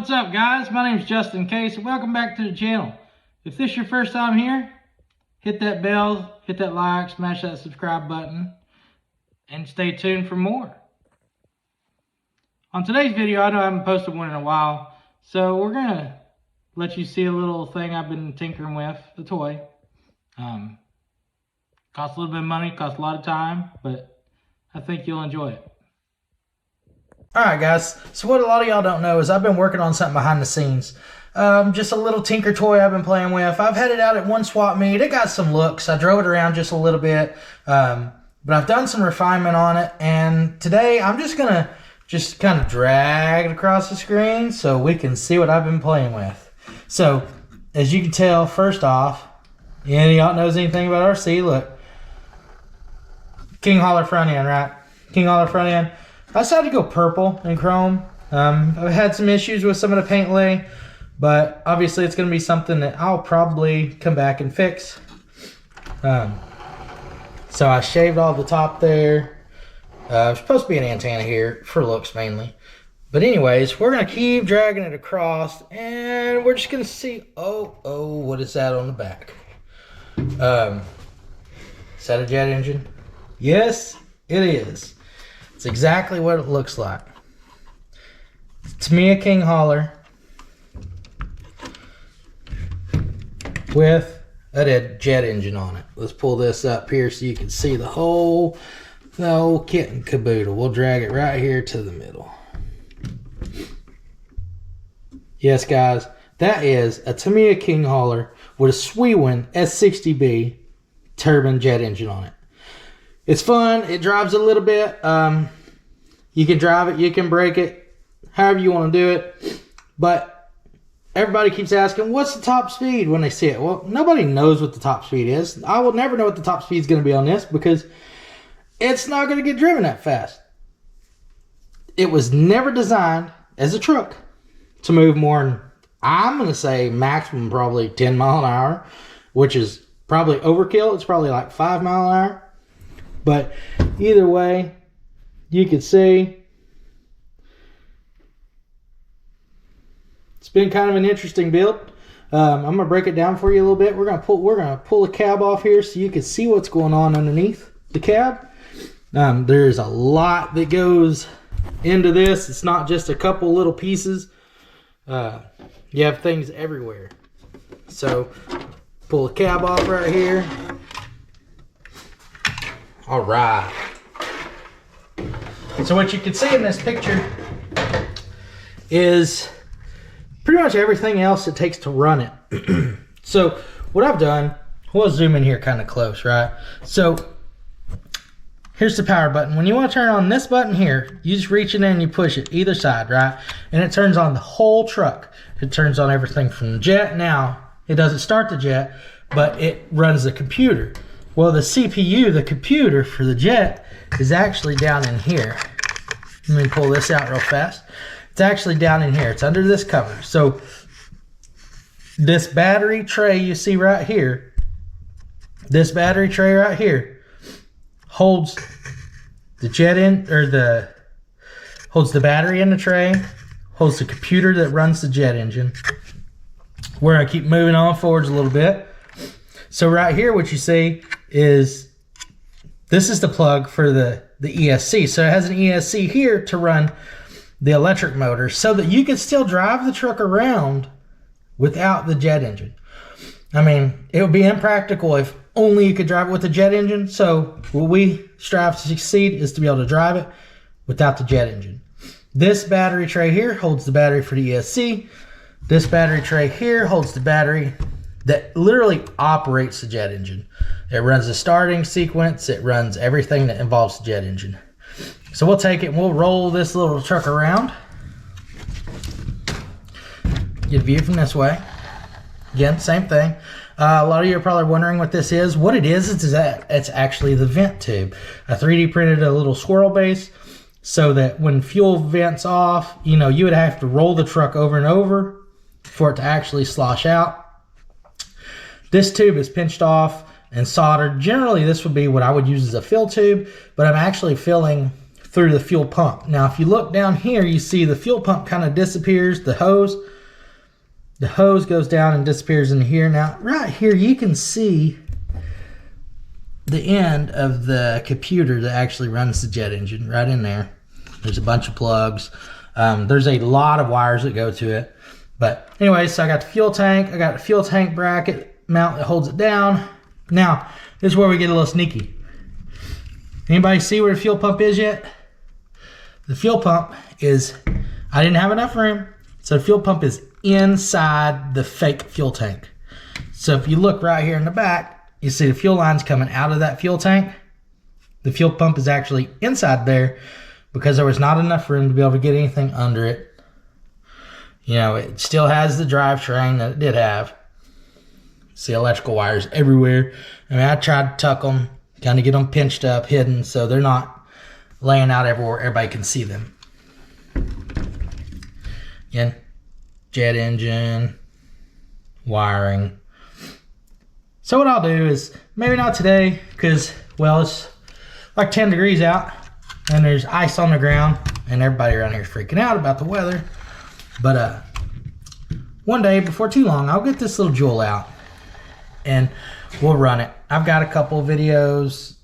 What's up, guys? My name is Justin Case and welcome back to the channel. If this is your first time here, hit that bell, hit that like, smash that subscribe button, and stay tuned for more. On today's video, I know I haven't posted one in a while, so we're gonna let you see a little thing I've been tinkering with, the toy. Costs a little bit of money, costs a lot of time, but I think you'll enjoy it. Alright guys, so what a lot of y'all don't know is I've been working on something behind the scenes. Just a little tinker toy I've been playing with. I've had it out at one swap meet. It got some looks. I drove it around just a little bit. But I've done some refinement on it. And today I'm just going to kind of drag it across the screen so we can see what I've been playing with. So, as you can tell, first off, any of y'all knows anything about RC, look. King Holler front end, right? King Holler front end. I decided to go purple and chrome. I've had some issues with some of the paint lay, but obviously it's going to be something that I'll probably come back and fix. So I shaved all the top there. There's supposed to be an antenna here for looks mainly. But anyways, we're going to keep dragging it across and we're just going to see, what is that on the back? Is that a jet engine? Yes, it is. It's exactly what it looks like. Tamiya King Holler with a jet engine on it. Let's pull this up here so you can see the whole kit and caboodle. We'll drag it right here to the middle. Yes, guys, that is a Tamiya King Holler with a Swiwen S60B turbine jet engine on it. It's fun. It drives a little bit. You can drive it. You can brake it. However you want to do it. But everybody keeps asking, what's the top speed when they see it? Well, nobody knows what the top speed is. I will never know what the top speed is going to be on this because it's not going to get driven that fast. It was never designed as a truck to move more than, I'm going to say, maximum probably 10 mile an hour, which is probably overkill. It's probably like 5 mile an hour. But either way, you can see it's been kind of an interesting build. I'm gonna break it down for you a little bit. We're gonna pull the cab off here so you can see what's going on underneath the cab. There's a lot that goes into this. It's not just a couple little pieces. You have things everywhere. So pull the cab off right here. All right. So what you can see in this picture is pretty much everything else it takes to run it. So what I've done, we'll zoom in here kind of close, right? So here's the power button. When you want to turn on this button here, you just reach in and you push it either side, right? And it turns on the whole truck. It turns on everything from the jet. Now, it doesn't start the jet, but it runs the computer. Well, the CPU, the computer for the jet, is actually down in here. Let me pull this out real fast. It's actually down in here. It's under this cover. So this battery tray you see right here, holds the jet in, or holds the battery in the tray, holds the computer that runs the jet engine. We're gonna keep moving on forwards a little bit. So right here, what you see is this is the plug for the ESC. So it has an ESC here to run the electric motor so that you can still drive the truck around without the jet engine. I mean, it would be impractical if only you could drive it with the jet engine. So what we strive to succeed is to be able to drive it without the jet engine. This battery tray here holds the battery for the ESC. This battery tray here holds the battery that literally operates the jet engine. It runs the starting sequence. It runs everything that involves the jet engine. So we'll take it and we'll roll this little truck around. Get a view from this way. Again, same thing. A lot of you are probably wondering what this is. What it is that it's actually the vent tube. I 3D printed a little squirrel base so that when fuel vents off, you would have to roll the truck over and over for it to actually slosh out. This tube is pinched off and soldered. Generally, this would be what I would use as a fill tube, but I'm actually filling through the fuel pump. Now, if you look down here, you see the fuel pump kind of disappears. The hose goes down and disappears in here. Now, right here, you can see the end of the computer that actually runs the jet engine right in there. There's a bunch of plugs. There's a lot of wires that go to it. But anyway, so I got the fuel tank. I got the fuel tank bracket mount that holds it down. Now, this is where we get a little sneaky. Anybody see where the fuel pump is yet? The fuel pump is, I didn't have enough room, so the fuel pump is inside the fake fuel tank. So if you look right here in the back, you see the fuel lines coming out of that fuel tank. The fuel pump is actually inside there because there was not enough room to be able to get anything under it. You know, it still has the drivetrain that it did have. See electrical wires everywhere. I mean, I tried to tuck them, kind of get them pinched up, hidden, so they're not laying out everywhere everybody can see them. Again, jet engine, wiring. So what I'll do is, maybe not today, because, well, it's like 10 degrees out, and there's ice on the ground, and everybody around here is freaking out about the weather. But one day, before too long, I'll get this little Joule out, and we'll run it. I've got a couple of videos.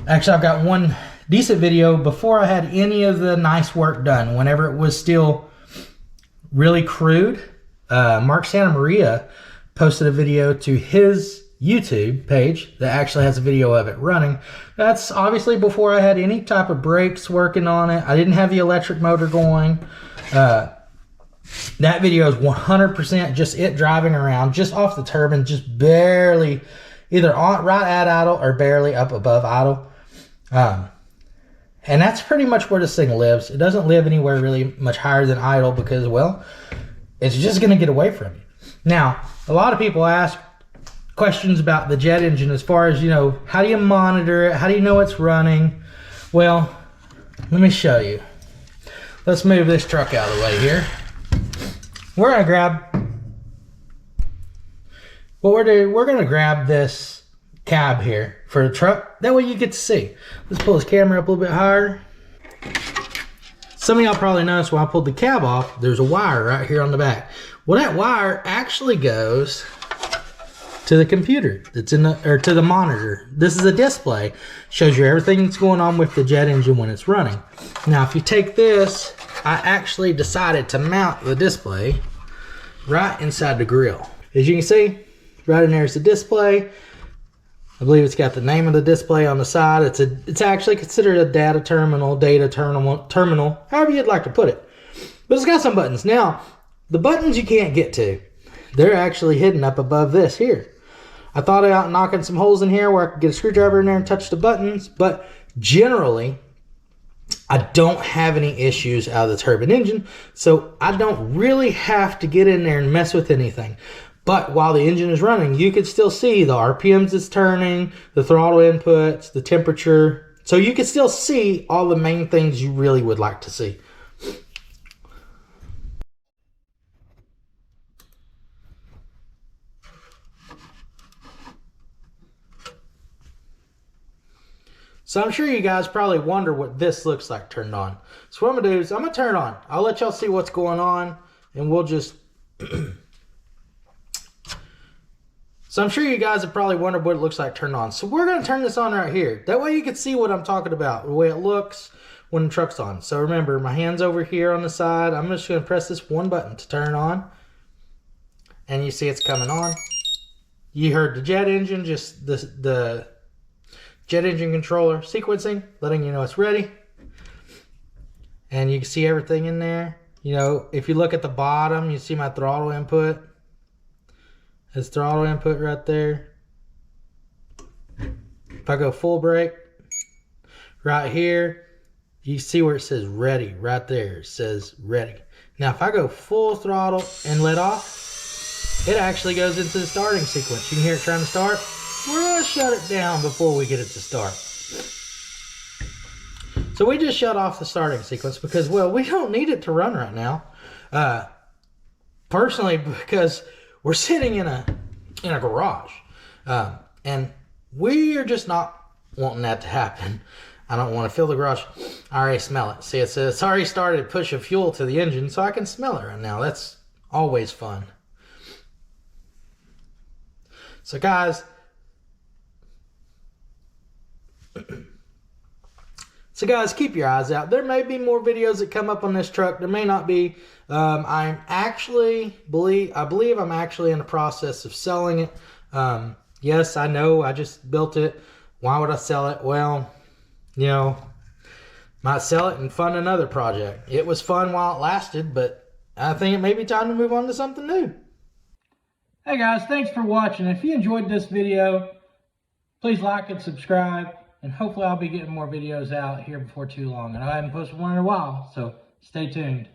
Actually, I've got one decent video before I had any of the nice work done, whenever it was still really crude. Mark Santa Maria posted a video to his YouTube page that actually has a video of it running. That's obviously before I had any type of brakes working on it. I didn't have the electric motor going. That video is 100% just it driving around, just off the turbine, just barely, either on right at idle or barely up above idle. And that's pretty much where this thing lives. It doesn't live anywhere really much higher than idle because, well, it's just going to get away from you. Now, a lot of people ask questions about the jet engine as far as, you know, how do you monitor it? How do you know it's running? Well, let me show you. Let's move this truck out of the way here. We're going to grab, we're going to grab this cab here for the truck. That way you get to see. Let's pull this camera up a little bit higher. Some of y'all probably noticed when I pulled the cab off, there's a wire right here on the back. Well, that wire actually goes to the computer that's in the, or to the monitor. This is a display. Shows you everything that's going on with the jet engine when it's running. Now, if you take this, I actually decided to mount the display right inside the grill. As you can see, right in there is the display. I believe it's got the name of the display on the side. It's actually considered a data terminal, however you'd like to put it. But it's got some buttons. Now, the buttons you can't get to, they're actually hidden up above this here. I thought about knocking some holes in here where I could get a screwdriver in there and touch the buttons, but generally, I don't have any issues out of the turbine engine, so I don't really have to get in there and mess with anything. But while the engine is running, you can still see the RPMs it's turning, the throttle inputs, the temperature. So you can still see all the main things you really would like to see. So I'm sure you guys probably wonder what this looks like turned on. So what I'm going to do is I'm going to turn it on. I'll let y'all see what's going on, and we'll just... So I'm sure you guys have probably wondered what it looks like turned on. So we're going to turn this on right here. That way you can see what I'm talking about, the way it looks when the truck's on. So remember, my hand's over here on the side. I'm just going to press this one button to turn it on. And you see it's coming on. You heard the jet engine, just the jet engine controller sequencing, letting you know it's ready. And you can see everything in there. You know, if you look at the bottom, you see my throttle input. It's throttle input right there. If I go full brake, right here, you see where it says ready, right there. It says ready. Now, if I go full throttle and let off, it actually goes into the starting sequence. You can hear it trying to start. We're gonna shut it down before we get it to start. So we just shut off the starting sequence because, well, we don't need it to run right now. Personally, because we're sitting in a garage, and we are just not wanting that to happen. I don't want to fill the garage. I already smell it. See, it says it's already started pushing fuel to the engine, so I can smell it right now. That's always fun. So guys, keep your eyes out. There may be more videos that come up on this truck. There may not be. I believe I'm actually in the process of selling it. Yes, I know I just built it. Why would I sell it? Well, you know, might sell it and fund another project. It was fun while it lasted, but I think it may be time to move on to something new. Hey guys, thanks for watching. If you enjoyed this video, please like and subscribe. And hopefully I'll be getting more videos out here before too long. And I haven't posted one in a while, so stay tuned.